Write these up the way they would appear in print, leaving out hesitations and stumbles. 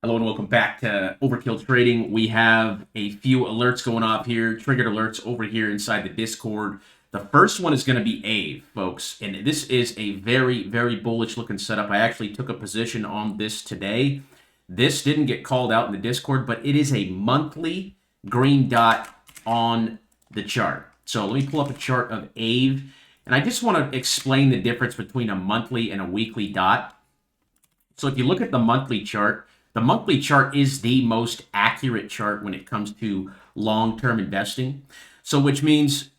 Hello and welcome back to Overkill Trading. We have a few alerts going off here, triggered alerts over here inside the Discord. The first one is going to be AVE, folks, and this is a very, very bullish looking setup. I actually took a position on this today. This didn't get called out in the Discord, but it is a monthly green dot on the chart. So let me pull up a chart of AVE, and I just want to explain the difference between a monthly and a weekly dot. So if you look at the monthly chart is the most accurate chart when it comes to long-term investing. So which means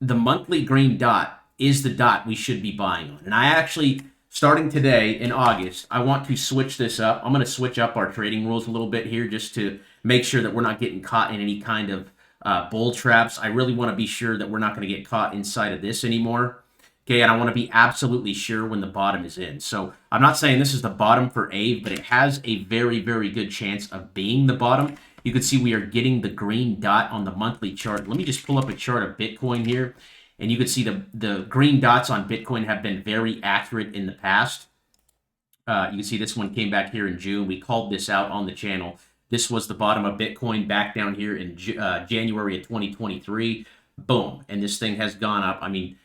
the monthly green dot is the dot we should be buying on. And I actually, starting today in August, I want to switch this up. I'm going to switch up our trading rules a little bit here just to make sure that we're not getting caught in any kind of bull traps. I really want to be sure that we're not going to get caught inside of this anymore. Okay, and I want to be absolutely sure when the bottom is in. So I'm not saying this is the bottom for AVE, but it has a very, very good chance of being the bottom. You can see we are getting the green dot on the monthly chart. Let me just pull up a chart of Bitcoin here, and you can see the green dots on Bitcoin have been very accurate in the past. You can see this one came back here in June. We called this out on the channel. This was the bottom of Bitcoin back down here in January of 2023. Boom, and this thing has gone up. I mean,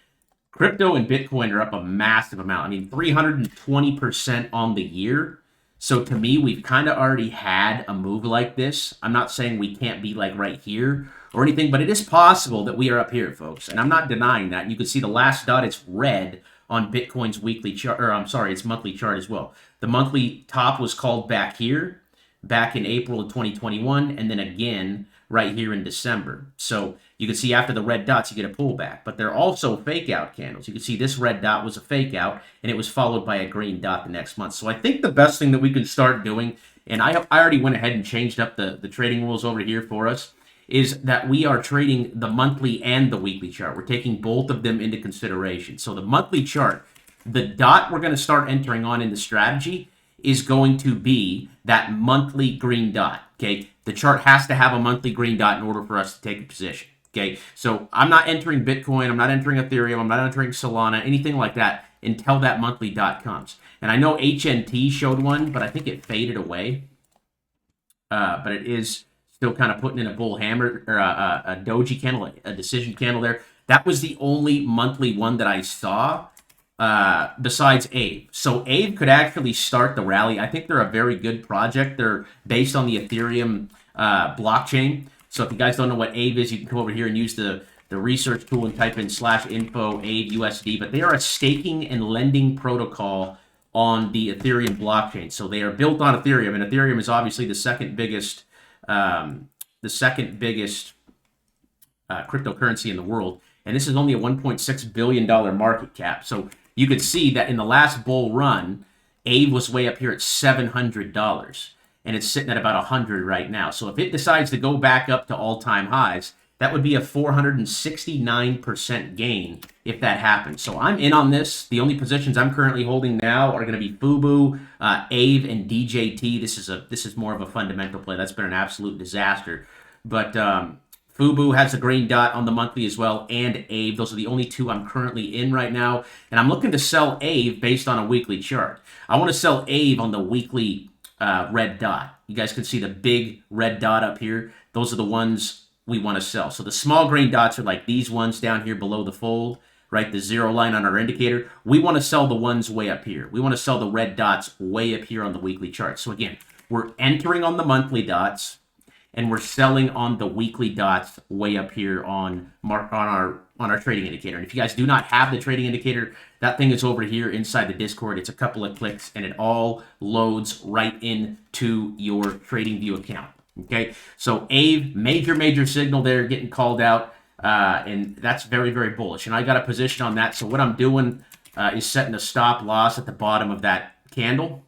crypto and Bitcoin are up a massive amount. I mean, 320% on the year. So to me, we've kind of already had a move like this. I'm not saying we can't be like right here or anything, but it is possible that we are up here, folks. And I'm not denying that. You can see the last dot is red on Bitcoin's weekly chart, or I'm sorry, its monthly chart as well. The monthly top was called back here, back in April of 2021, and then again right here in December. So you can see after the red dots, you get a pullback, but they're also fake out candles. You can see this red dot was a fake out, and it was followed by a green dot the next month. So I think the best thing that we can start doing, and I already went ahead and changed up the trading rules over here for us, is that we are trading the monthly and the weekly chart. We're taking both of them into consideration. So the monthly chart, the dot we're going to start entering on in the strategy is going to be that monthly green dot. Okay, the chart has to have a monthly green dot in order for us to take a position. Okay, so I'm not entering Bitcoin, I'm not entering Ethereum, I'm not entering Solana, anything like that until that monthly dot comes. And I know HNT showed one, but I think it faded away. But it is still kind of putting in a bull hammer or a doji candle, a decision candle there. That was the only monthly one that I saw besides AVE. So AVE could actually start the rally. I think they're a very good project. They're based on the Ethereum blockchain. So if you guys don't know what AVE is, you can come over here and use the research tool and type in /info AVE USD. But they are a staking and lending protocol on the Ethereum blockchain. So they are built on Ethereum, and Ethereum is obviously the second biggest cryptocurrency in the world. And this is only a $1.6 billion market cap. So you could see that in the last bull run, AVE was way up here at $700, and it's sitting at about 100 right now. So if it decides to go back up to all-time highs, that would be a 469% gain if that happens. So I'm in on this. The only positions I'm currently holding now are going to be FUBU, AVE, and DJT. This is more of a fundamental play. That's been an absolute disaster. But FUBU has a green dot on the monthly as well, and AVE. Those are the only two I'm currently in right now. And I'm looking to sell AVE based on a weekly chart. I want to sell AVE on the weekly red dot. You guys can see the big red dot up here. Those are the ones we want to sell. So the small green dots are like these ones down here below the fold, right? The zero line on our indicator. We want to sell the ones way up here. We want to sell the red dots way up here on the weekly chart. So again, we're entering on the monthly dots, and we're selling on the weekly dots way up here on our trading indicator. And if you guys do not have the trading indicator, that thing is over here inside the Discord. It's a couple of clicks, and it all loads right into your TradingView account. Okay, so AVE, major signal there getting called out, and that's very, very bullish. And I got a position on that. So what I'm doing is setting a stop loss at the bottom of that candle.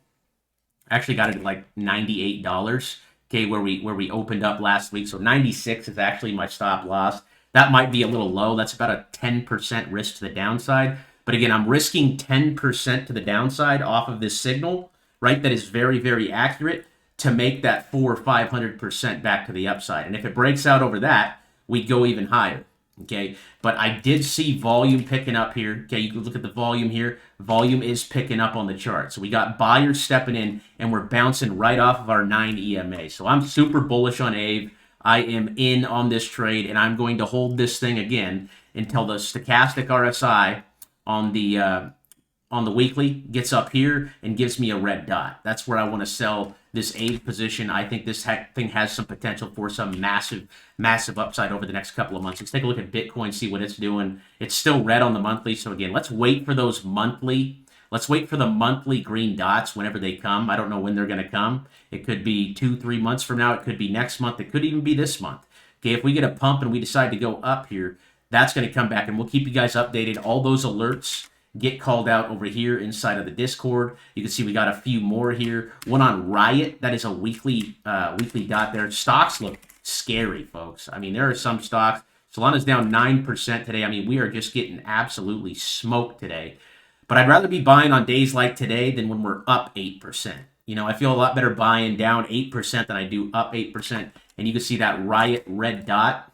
I actually got it at like $98. Okay, where we opened up last week. So 96 is actually my stop loss. That might be a little low. That's about a 10% risk to the downside. But again, I'm risking 10% to the downside off of this signal, right? That is very, very accurate to make that 400 or 500% back to the upside. And if it breaks out over that, we go even higher. Okay, but I did see volume picking up here. Okay, you can look at the volume here. Volume is picking up on the chart. So we got buyers stepping in, and we're bouncing right off of our 9 EMA. So I'm super bullish on AVE. I am in on this trade, and I'm going to hold this thing again until the stochastic RSI on the weekly gets up here and gives me a red dot. That's where I want to sell this AVE position. I think this thing has some potential for some massive upside over the next couple of months. Let's take a look at Bitcoin, see what it's doing. It's still red on the monthly. So again, let's wait for those monthly. Let's wait for the monthly green dots whenever they come. I don't know when they're going to come. It could be 2-3 months from now. It could be next month. It could even be this month. Okay, if we get a pump and we decide to go up here, that's going to come back, and we'll keep you guys updated. All those alerts get called out over here inside of the Discord. You can see we got a few more here. One on Riot. That is a weekly dot there. Stocks look scary, folks. I mean, there are some stocks. Solana's down 9% today. I mean, we are just getting absolutely smoked today. But I'd rather be buying on days like today than when we're up 8%. You know, I feel a lot better buying down 8% than I do up 8%. And you can see that Riot red dot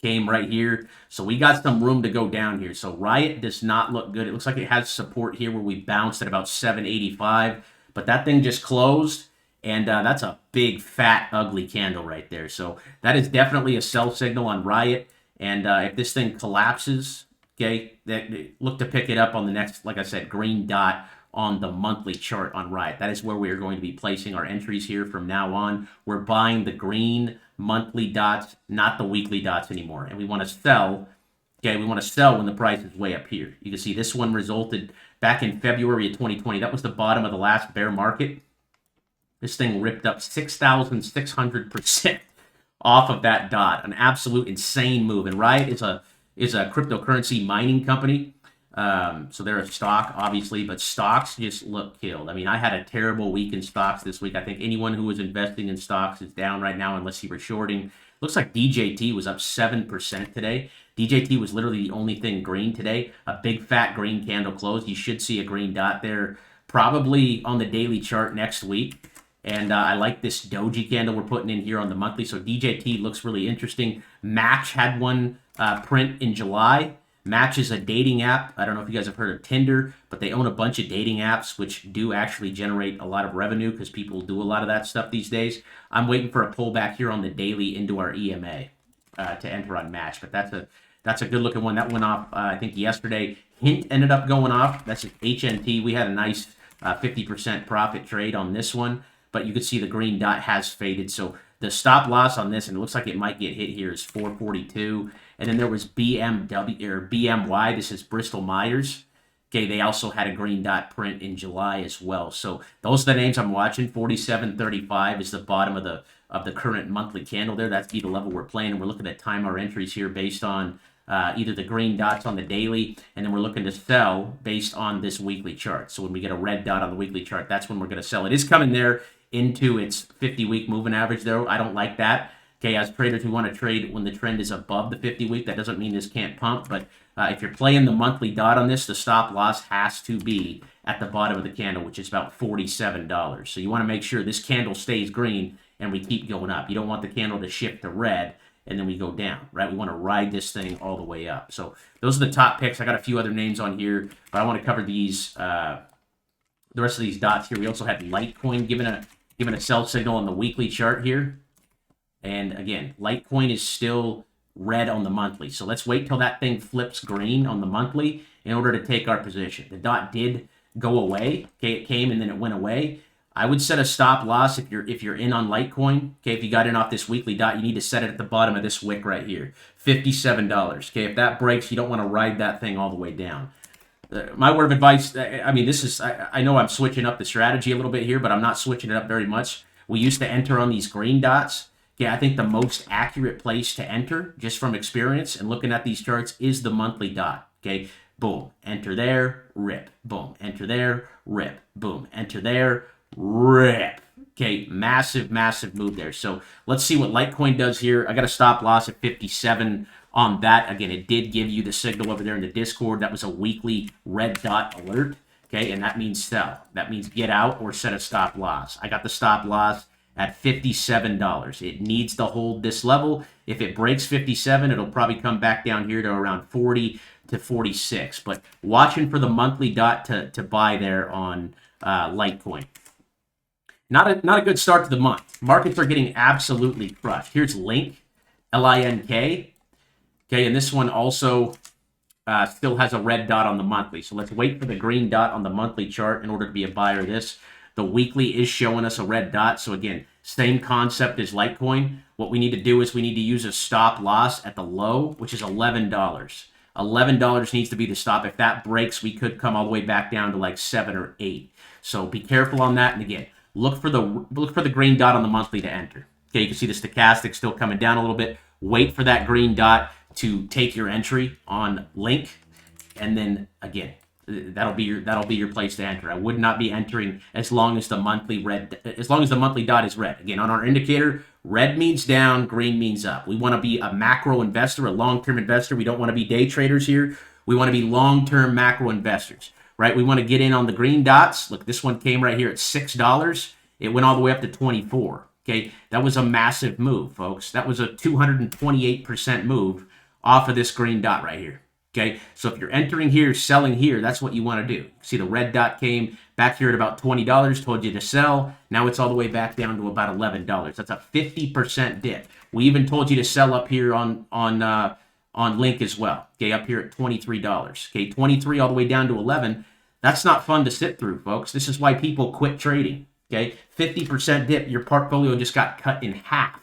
came right here. So we got some room to go down here. So Riot does not look good. It looks like it has support here where we bounced at about 785. But that thing just closed. And that's a big, fat, ugly candle right there. So that is definitely a sell signal on Riot. And if this thing collapses, okay, look to pick it up on the next, like I said, green dot on the monthly chart on Riot. That is where we are going to be placing our entries here from now on. We're buying the green monthly dots, not the weekly dots anymore. And we want to sell, okay, we want to sell when the price is way up here. You can see this one resulted back in February of 2020. That was the bottom of the last bear market. This thing ripped up 6,600% off of that dot. An absolute insane move. And Riot is a cryptocurrency mining company. So they're a stock, obviously, but stocks just look killed. I mean, I had a terrible week in stocks this week. I think anyone who was investing in stocks is down right now unless you were shorting. Looks like DJT was up 7% today. DJT was literally the only thing green today. A big fat green candle closed. You should see a green dot there probably on the daily chart next week. And I like this doji candle we're putting in here on the monthly. So DJT looks really interesting. Match had one print in July. Match is a dating app. I don't know if you guys have heard of Tinder, but they own a bunch of dating apps which do actually generate a lot of revenue because people do a lot of that stuff these days. I'm waiting for a pullback here on the daily into our EMA to enter on Match, but that's a good looking one. That went off, I think, yesterday. Hint ended up going off. That's HNT. We had a nice 50% profit trade on this one, but you can see the green dot has faded. So the stop loss on this, and it looks like it might get hit here, is 442. And then there was BMW or BMY. This is Bristol Myers. Okay, they also had a green dot print in July as well. So those are the names I'm watching. 47.35 is the bottom of the current monthly candle there. That's the level we're playing. And we're looking at time our entries here based on either the green dots on the daily, and then we're looking to sell based on this weekly chart. So when we get a red dot on the weekly chart, that's when we're going to sell. It is coming there into its 50-week moving average, though. I don't like that. Okay, as traders, we want to trade when the trend is above the 50-week. That doesn't mean this can't pump, but if you're playing the monthly dot on this, the stop loss has to be at the bottom of the candle, which is about $47. So you want to make sure this candle stays green and we keep going up. You don't want the candle to shift to red and then we go down, right? We want to ride this thing all the way up. So those are the top picks. I got a few other names on here, but I want to cover these, the rest of these dots here. We also had Litecoin giving a sell signal on the weekly chart here. And again, Litecoin is still red on the monthly. So let's wait till that thing flips green on the monthly in order to take our position. The dot did go away. Okay, it came and then it went away. I would set a stop loss if you're in on Litecoin. Okay, if you got in off this weekly dot, you need to set it at the bottom of this wick right here, $57. Okay, if that breaks, you don't want to ride that thing all the way down. My word of advice, I mean, this is, I know I'm switching up the strategy a little bit here, but I'm not switching it up very much. We used to enter on these green dots. Okay, I think the most accurate place to enter, just from experience and looking at these charts, is the monthly dot. Okay, boom, enter there, rip, boom, enter there, rip, boom, enter there, rip. Okay, massive move there. So let's see what Litecoin does here. I got a stop loss at 57 on that. Again, it did give you the signal over there in the Discord. That was a weekly red dot alert. Okay, and that means sell. That means get out or set a stop loss. I got the stop loss at $57. It needs to hold this level. If it breaks 57, it'll probably come back down here to around 40 to 46. But watching for the monthly dot to buy there on Litecoin. Not a good start to the month. Markets are getting absolutely crushed. Here's Link, Link. Okay, and this one also still has a red dot on the monthly. So let's wait for the green dot on the monthly chart in order to be a buyer of this. The weekly is showing us a red dot. So again, same concept as Litecoin. What we need to do is we need to use a stop loss at the low, which is $11. $11 needs to be the stop. If that breaks, we could come all the way back down to like 7 or 8. So be careful on that. And again, look for the green dot on the monthly to enter. Okay, you can see the stochastic still coming down a little bit. Wait for that green dot to take your entry on Link, and then again, that'll be your place to enter. I would not be entering as long as the monthly dot is red. Again, on our indicator, red means down, green means up. We want to be a macro investor, a long-term investor. We don't want to be day traders here. We want to be long-term macro investors, right? We want to get in on the green dots. Look, this one came right here at $6. It went all the way up to 24. Okay, that was a massive move, folks. That was a 228% move off of this green dot right here. Okay, so if you're entering here, selling here, that's what you want to do. See, the red dot came back here at about $20, told you to sell. Now it's all the way back down to about $11. That's a 50% dip. We even told you to sell up here on Link as well. Okay, up here at $23. Okay, 23 all the way down to 11. That's not fun to sit through, folks. This is why people quit trading. Okay, 50% dip, your portfolio just got cut in half.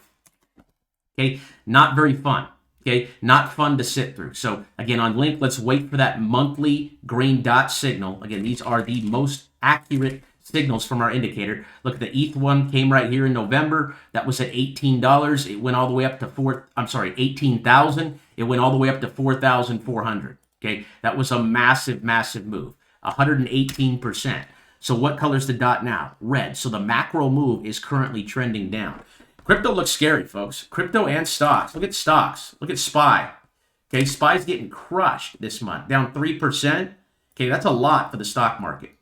Okay, not very fun. Okay, not fun to sit through. So again, on Link, let's wait for that monthly green dot signal. Again, these are the most accurate signals from our indicator. Look, the ETH one came right here in November. That was at $18. It went all the way up to 18,000. It went all the way up to 4,400. Okay, that was a massive, massive move. 118%. So what color's the dot now? Red. So the macro move is currently trending down. Crypto looks scary, folks. Crypto and stocks. Look at stocks. Look at SPY. Okay, SPY's getting crushed this month, down 3%. Okay, that's a lot for the stock market.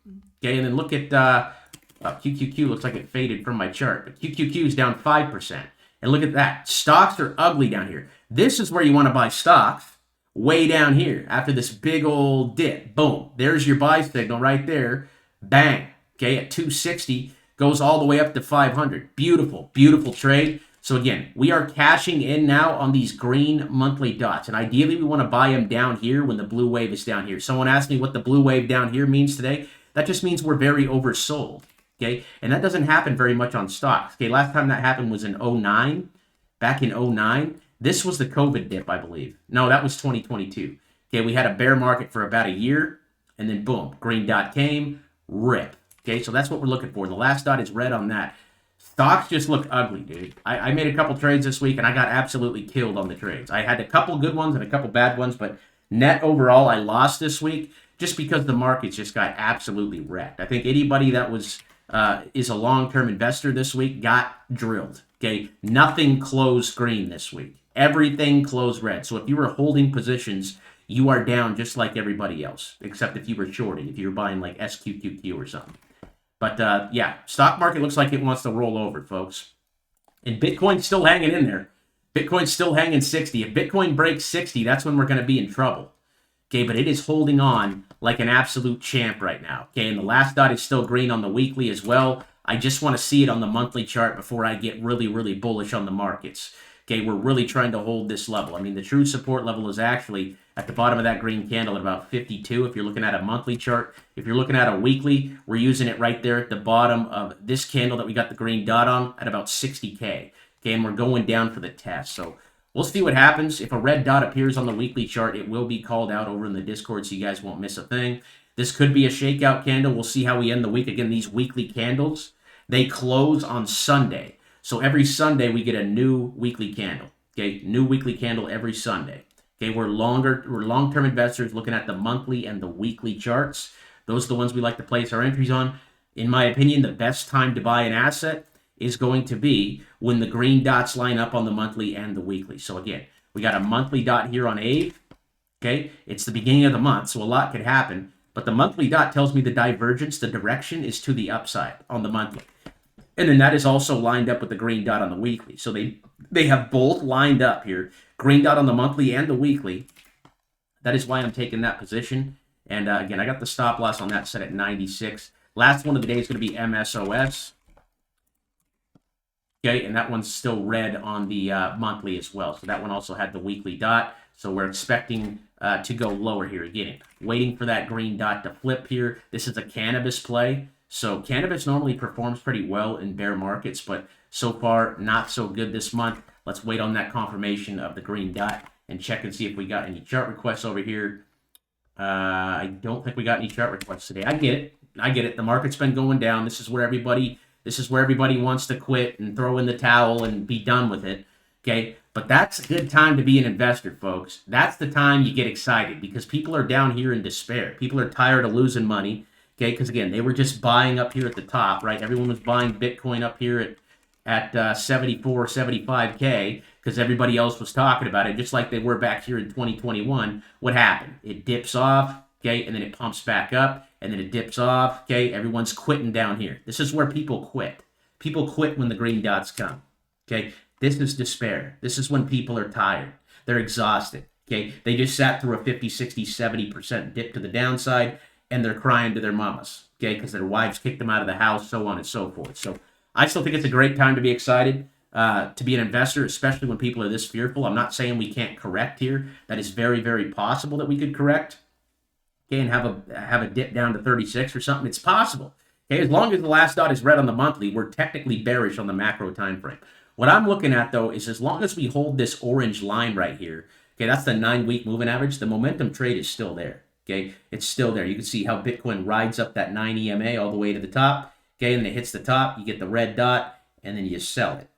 Okay, and then look at QQQ. Looks like it faded from my chart, but QQQ is down 5%. And look at that. Stocks are ugly down here. This is where you want to buy stocks, way down here after this big old dip. Boom. There's your buy signal right there. Bang. Okay, at 260, goes all the way up to 500. Beautiful, beautiful trade. So again, we are cashing in now on these green monthly dots. And ideally, we want to buy them down here when the blue wave is down here. Someone asked me what the blue wave down here means today. That just means we're very oversold. Okay, and that doesn't happen very much on stocks. Okay, last time that happened was in 09. Back in 09. This was the COVID dip, I believe. No, that was 2022. Okay, we had a bear market for about a year. And then boom, green dot came. Rip. Okay, so that's what we're looking for. The last dot is red on that. Stocks just look ugly, dude. I made a couple trades this week, and I got absolutely killed on the trades. I had a couple good ones and a couple bad ones, but net overall, I lost this week just because the markets just got absolutely wrecked. I think anybody that is a long-term investor this week got drilled. Okay, nothing closed green this week. Everything closed red. So if you were holding positions, you are down just like everybody else, except if you were shorting, if you were buying like SQQQ or something. But yeah, stock market looks like it wants to roll over, folks. And Bitcoin's still hanging in there. Bitcoin's still hanging 60. If Bitcoin breaks 60, that's when we're going to be in trouble. Okay, but it is holding on like an absolute champ right now. Okay, and the last dot is still green on the weekly as well. I just want to see it on the monthly chart before I get really, really bullish on the markets. Okay, we're really trying to hold this level. I mean, the true support level is actually at the bottom of that green candle at about 52 if you're looking at a monthly chart. If you're looking at a weekly, we're using it right there at the bottom of this candle that we got the green dot on at about 60K. Okay, and we're going down for the test. So we'll see what happens. If a red dot appears on the weekly chart, it will be called out over in the Discord so you guys won't miss a thing. This could be a shakeout candle. We'll see how we end the week. Again, these weekly candles, they close on Sunday. So every Sunday we get a new weekly candle. Okay, new weekly candle every Sunday. Okay, we're long-term investors looking at the monthly and the weekly charts. Those are the ones we like to place our entries on. In my opinion, the best time to buy an asset is going to be when the green dots line up on the monthly and the weekly. So again, we got a monthly dot here on AVE. Okay, it's the beginning of the month, so a lot could happen. But the monthly dot tells me the divergence, the direction is to the upside on the monthly. And then that is also lined up with the green dot on the weekly. So they have both lined up here. Green dot on the monthly and the weekly. That is why I'm taking that position. And again, I got the stop loss on that set at 96. Last one of the day is going to be MSOS. Okay, and that one's still red on the monthly as well. So that one also had the weekly dot. So we're expecting to go lower here again. Waiting for that green dot to flip here. This is a cannabis play. So cannabis normally performs pretty well in bear markets, but so far not so good this month. Let's wait on that confirmation of the green dot and check and see if we got any chart requests over here. I don't think we got any chart requests today. I get it. The market's been going down. This is where everybody wants to quit and throw in the towel and be done with it. Okay? But that's a good time to be an investor, folks. That's the time you get excited because people are down here in despair. People are tired of losing money. Okay? Because again, they were just buying up here at the top, right? Everyone was buying Bitcoin up here at 74, 75K because everybody else was talking about it, just like they were back here in 2021. What happened? It dips off, okay, and then it pumps back up, and then it dips off, okay? Everyone's quitting down here. This is where people quit. People quit when the green dots come, okay? This is despair. This is when people are tired. They're exhausted, okay? They just sat through a 50, 60, 70% dip to the downside, and they're crying to their mamas, okay, because their wives kicked them out of the house, so on and so forth. So I still think it's a great time to be excited, to be an investor, especially when people are this fearful. I'm not saying we can't correct here. That is very, very possible that we could correct, okay, and have a dip down to 36 or something. It's possible. Okay, as long as the last dot is red on the monthly, we're technically bearish on the macro time frame. What I'm looking at, though, is as long as we hold this orange line right here, okay, that's the 9-week moving average, the momentum trade is still there, okay? It's still there. You can see how Bitcoin rides up that 9 EMA all the way to the top, okay, and it hits the top, you get the red dot, and then you sell it,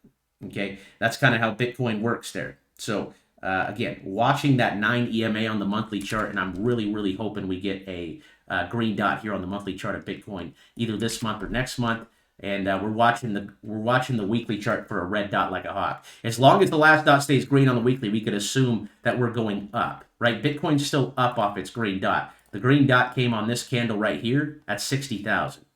okay? That's kind of how Bitcoin works there. So, again, watching that 9 EMA on the monthly chart, and I'm really, really hoping we get a green dot here on the monthly chart of Bitcoin, either this month or next month. And we're watching the weekly chart for a red dot like a hawk. As long as the last dot stays green on the weekly, we could assume that we're going up, right? Bitcoin's still up off its green dot. The green dot came on this candle right here at 60,000.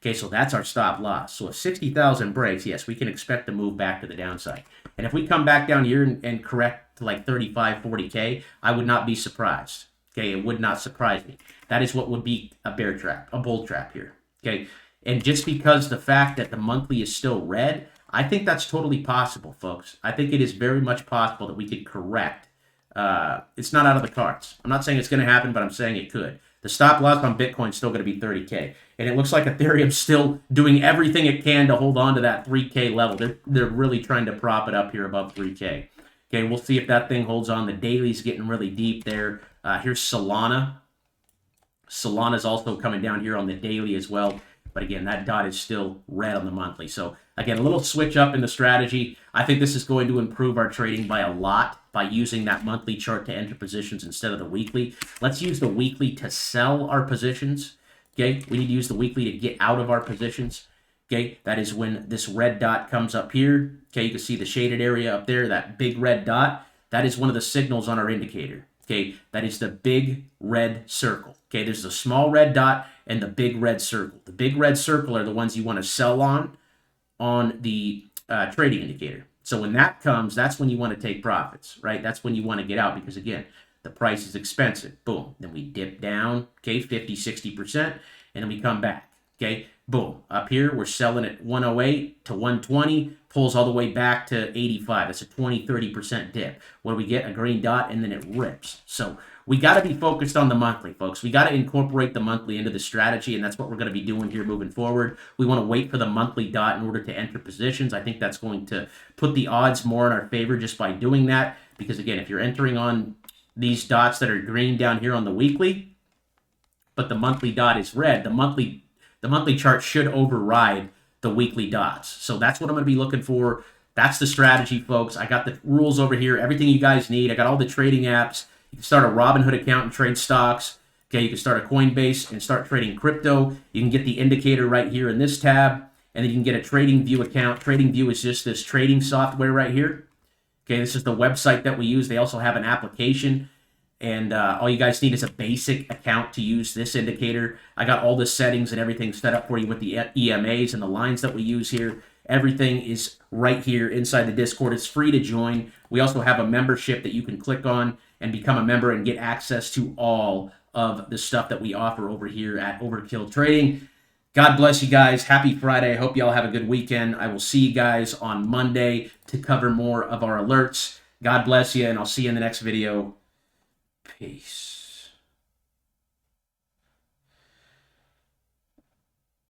Okay, so that's our stop loss. So if 60,000 breaks, yes, we can expect to move back to the downside. And if we come back down here and correct to like 35, 40K, I would not be surprised. Okay, it would not surprise me. That is what would be a bear trap, a bull trap here. Okay, and just because the fact that the monthly is still red, I think that's totally possible, folks. I think it is very much possible that we could correct. It's not out of the cards. I'm not saying it's going to happen, but I'm saying it could. The stop loss on Bitcoin is still going to be 30K. And it looks like Ethereum's still doing everything it can to hold on to that 3K level. They're really trying to prop it up here above 3K. Okay, we'll see if that thing holds on. The daily's getting really deep there. Here's Solana. Solana's also coming down here on the daily as well. But again, that dot is still red on the monthly. So again, a little switch up in the strategy. I think this is going to improve our trading by a lot by using that monthly chart to enter positions instead of the weekly. Let's use the weekly to sell our positions. Okay, we need to use the weekly to get out of our positions. Okay, that is when this red dot comes up here. Okay, you can see the shaded area up there, that big red dot. That is one of the signals on our indicator. Okay, that is the big red circle. Okay, there's the small red dot and the big red circle. The big red circle are the ones you want to sell on the trading indicator. So when that comes, that's when you want to take profits, right? That's when you want to get out because, again, the price is expensive. Boom. Then we dip down, okay, 50, 60%, and then we come back, okay? Boom. Up here, we're selling at 108 to 120, pulls all the way back to 85. That's a 20, 30% dip. When we get a green dot, and then it rips. So we got to be focused on the monthly, folks. We got to incorporate the monthly into the strategy, and that's what we're going to be doing here moving forward. We want to wait for the monthly dot in order to enter positions. I think that's going to put the odds more in our favor just by doing that because, again, if you're entering on these dots that are green down here on the weekly, but the monthly dot is red, the monthly chart should override the weekly dots. So that's what I'm going to be looking for. That's the strategy, folks. I got the rules over here, everything you guys need. I got all the trading apps. You can start a Robinhood account and trade stocks. Okay, you can start a Coinbase and start trading crypto. You can get the indicator right here in this tab, and then you can get a Trading View account. Trading View is just this trading software right here. Okay, this is the website that we use. They also have an application. And all you guys need is a basic account to use this indicator. I got all the settings and everything set up for you with the EMAs and the lines that we use here. Everything is right here inside the Discord. It's free to join. We also have a membership that you can click on and become a member and get access to all of the stuff that we offer over here at Overkill Trading. God bless you guys. Happy Friday. I hope y'all have a good weekend. I will see you guys on Monday to cover more of our alerts. God bless you, and I'll see you in the next video. Peace.